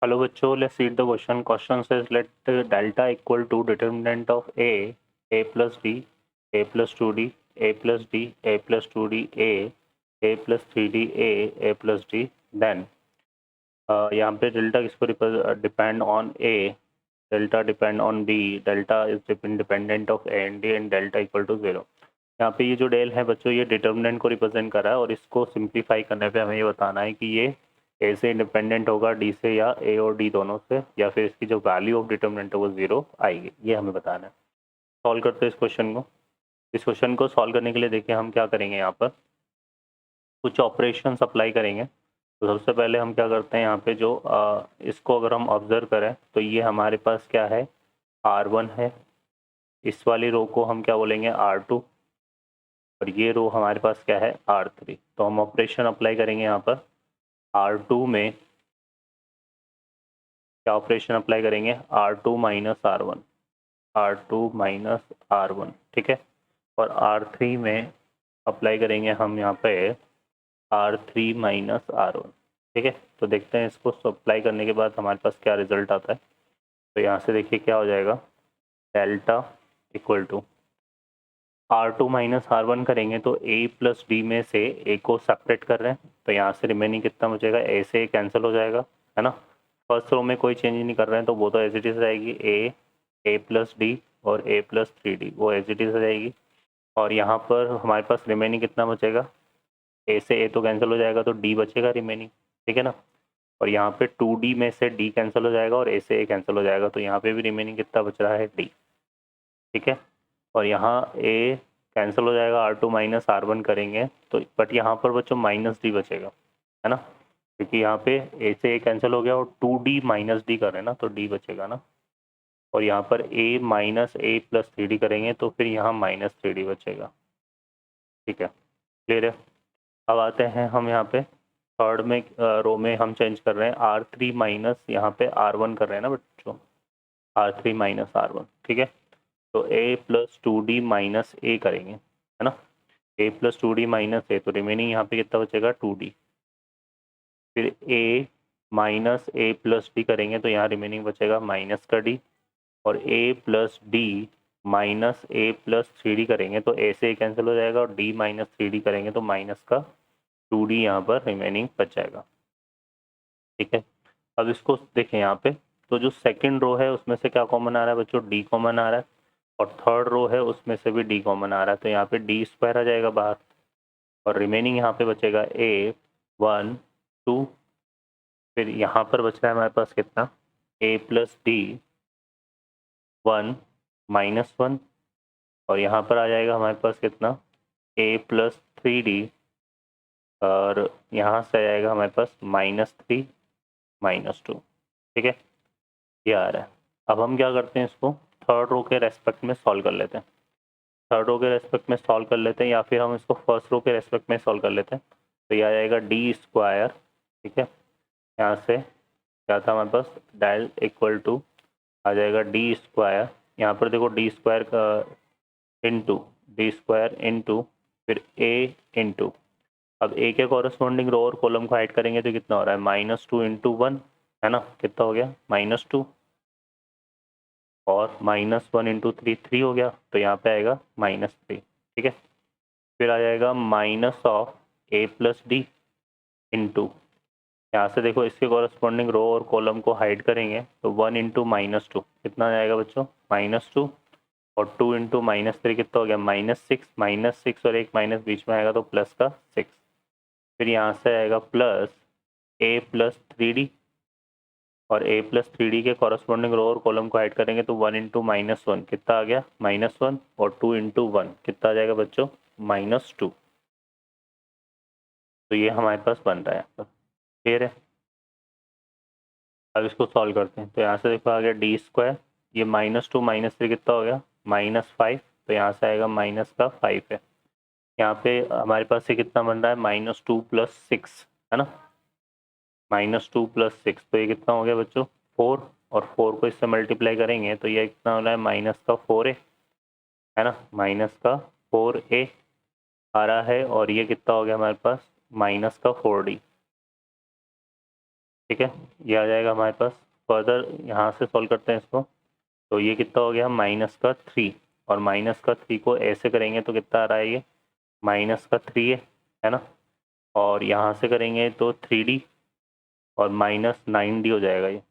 Hello बच्चों, let's read the question. Question says let delta equal to determinant of a plus d, a plus 2d, a plus d, a plus 2d, a plus 3d, a plus d. Then यहाँ पे delta किसको depend on A, delta depend on B, delta is independent of A and D and delta equal to 0. यहाँ पे ये जो del है बच्चों, ये डिटर्मिनेंट को रिप्रेजेंट कर रहा है और इसको सिंप्लीफाई करने पे हमें ये बताना है कि ये ए से इंडिपेंडेंट होगा डी से, या ए और डी दोनों से, या फिर इसकी जो वैल्यू ऑफ डिटर्मिनेंट है वो 0 आएगी. ये हमें बताना है. सॉल्व करते हैं इस क्वेश्चन को. इस क्वेश्चन को सॉल्व करने के लिए देखिए हम क्या करेंगे. यहाँ पर कुछ ऑपरेशन अप्लाई करेंगे. तो सबसे पहले हम क्या करते हैं, यहाँ पे जो इसको अगर हम ऑब्जर्व करें तो ये हमारे पास क्या है, R1 है. इस वाली रो को हम क्या बोलेंगे, R2. और ये रो हमारे पास क्या है, R3. तो हम ऑपरेशन अप्लाई करेंगे यहाँ पर. R2 में क्या ऑपरेशन अप्लाई करेंगे, R2 minus R1, R2 minus R1, ठीक है. और R3 में अप्लाई करेंगे हम यहाँ पे R3 माइनस R1, ठीक है. तो देखते हैं इसको अप्लाई करने के बाद हमारे पास क्या रिजल्ट आता है. तो यहाँ से देखिए क्या हो जाएगा, delta equal to R2 minus R1 करेंगे तो A प्लस डी में से A को सेपरेट कर रहे हैं. तो यहाँ से रिमेनिंग कितना बचेगा, A से कैंसिल हो जाएगा, है ना. फर्स्ट रो में कोई चेंज नहीं कर रहे हैं तो वो तो एज इट इज रहेगी. A प्लस डी और A प्लस 3D वो एज इट इज रहेगी. और यहाँ पर हमारे पास रिमेनिंग कितना बचेगा, A से A तो कैंसिल हो जाएगा तो D बचेगा रिमेनिंग, ठीक है ना. और यहाँ पे 2D में से D कैंसिल हो जाएगा और A से A कैंसिल हो जाएगा. तो यहाँ पे भी रिमेनिंग कितना बच रहा है, D, ठीक है. और यहाँ A कैंसिल हो जाएगा, R2 माइनस R1 करेंगे तो, बट यहाँ पर बच्चों माइनस डी बचेगा, है ना. क्योंकि यहाँ पे A से A कैंसिल हो गया और 2D माइनस डी करें ना तो D बचेगा ना. और यहाँ पर A minus A plus 3D करेंगे तो फिर यहाँ माइनस 3D बचेगा, ठीक है. क्लियर है. अब आते हैं हम यहाँ पे थर्ड में, रो में हम चेंज कर रहे हैं R3 माइनस यहाँ पे R1 कर रहे हैं ना बच्चों, R3 माइनस R1, ठीक है. तो A plus 2D minus A करेंगे, है ना. A plus 2D minus A, तो रिमेनिंग यहाँ पे कितना बचेगा, 2D. फिर A minus A plus D करेंगे तो यहाँ रिमेनिंग बचेगा माइनस का D. और A plus D minus A plus 3D करेंगे तो A से A कैंसिल हो जाएगा और D माइनस 3D करेंगे तो माइनस का 2D यहाँ पर रिमेनिंग बच जाएगा, ठीक है. अब इसको देखें यहाँ पे, तो जो सेकंड रो है उसमें से क्या कॉमन आ रहा है बच्चों, D कॉमन आ रहा है. और थर्ड रो है उसमें से भी D कॉमन आ रहा है. तो यहाँ पे D स्क्वायर आ जाएगा बाहर और रिमेनिंग यहाँ पे बचेगा A 1 2. फिर यहाँ पर बच रहा है हमारे पास कितना, A प्लस D 1 माइनस 1. और यहाँ पर आ जाएगा हमारे पास कितना, A प्लस 3D. और यहाँ से आ जाएगा हमारे पास माइनस 3 माइनस 2, ठीक है. ये आ रहा है. अब हम क्या करते हैं, इसको थर्ड रो के रेस्पेक्ट में सॉल्व कर लेते हैं. थर्ड रो के रेस्पेक्ट में सॉल्व कर लेते हैं या फिर हम इसको फर्स्ट रो के रेस्पेक्ट में सॉल्व कर लेते हैं. तो ये आ जाएगा डी स्क्वायर, ठीक है. यहाँ से क्या था हमारे पास, डेल इक्वल टू आ जाएगा डी स्क्वायर. यहाँ पर देखो डी स्क्वायर का इंटू डी स्क्वायर इंटू फिर ए इंटू. अब ए के कॉरस्पॉन्डिंग रो और कॉलम को ऐड करेंगे तो कितना हो रहा है, -2 इंटू 1, है ना. कितना हो गया, -2. और -1 इंटू 3 3 हो गया. तो यहाँ पे आएगा -3, ठीक है. फिर आ जाएगा minus of A plus D into, यहाँ से देखो इसके कॉरस्पॉन्डिंग रो और कॉलम को हाइड करेंगे तो 1 इंटू -2 कितना आ जाएगा बच्चों, -2. और 2 इंटू -3 कितना हो गया, -6. -6 और एक माइनस बीच में आएगा तो प्लस का 6. फिर यहाँ से आएगा प्लस A प्लस 3D. और A प्लस 3D के कॉरस्पॉन्डिंग रो और कॉलम को ऐड करेंगे तो 1 इंटू -1 कितना आ गया, -1. और 2 इंटू 1 कितना आ जाएगा बच्चों, -2. तो ये हमारे पास बन रहा है यहाँ पर. क्लियर है. अब इसको सॉल्व करते हैं. तो यहाँ से देखो आ गया डी स्क्वायर, ये -2 -3 कितना हो गया, -5. तो यहाँ से आएगा माइनस का 5 है. यहाँ पे हमारे पास ये कितना बन रहा है, -2 प्लस 6, है ना. -2 प्लस 6 तो ये कितना हो गया बच्चों, 4. और 4 को इससे मल्टीप्लाई करेंगे तो ये कितना हो रहा है, माइनस का 4a, है ना. माइनस का 4a आ रहा है. और ये कितना हो गया हमारे पास, माइनस का 4d. ठीक है, ये आ जाएगा हमारे पास। फर्दर यहाँ से सॉल्व करते हैं इसको, तो ये कितना हो गया -3, और -3 को ऐसे करेंगे तो कितना आ रहा है, ये -3 है ना, और यहाँ से करेंगे तो 3D और -9D हो जाएगा ये।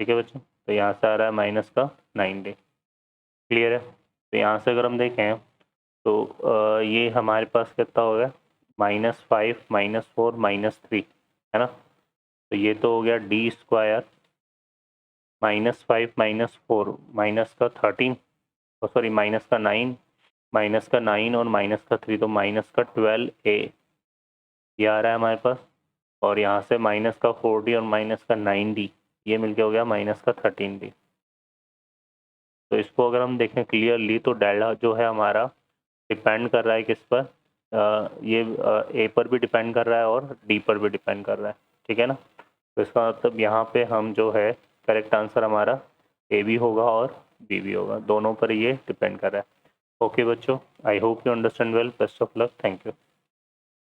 ठीक है बच्चों, तो यहाँ से आ रहा है -9D। क्लियर है। तो यहाँ से अगर हम देखें तो ये हमारे पास कितना हो गया, -5 -4 -3 है ना, तो ये तो हो गया D², -5 -4 -13, सॉरी -9, -9 और -3, तो -12A ये आ रहा है हमारे पास, और यहाँ से -4D और -9D ये मिलके हो गया -13D। तो इसको अगर हम देखें क्लियरली तो डेल्टा जो है हमारा डिपेंड कर रहा है किस पर, ये ए पर भी डिपेंड कर रहा है और डी पर भी डिपेंड कर रहा है। ठीक है ना, तो इसका मतलब यहाँ पे हम जो है करेक्ट आंसर हमारा ए भी होगा और बी भी होगा, दोनों पर ये डिपेंड कर रहा है। ओके बच्चों, I hope you understand well, best of luck, thank you.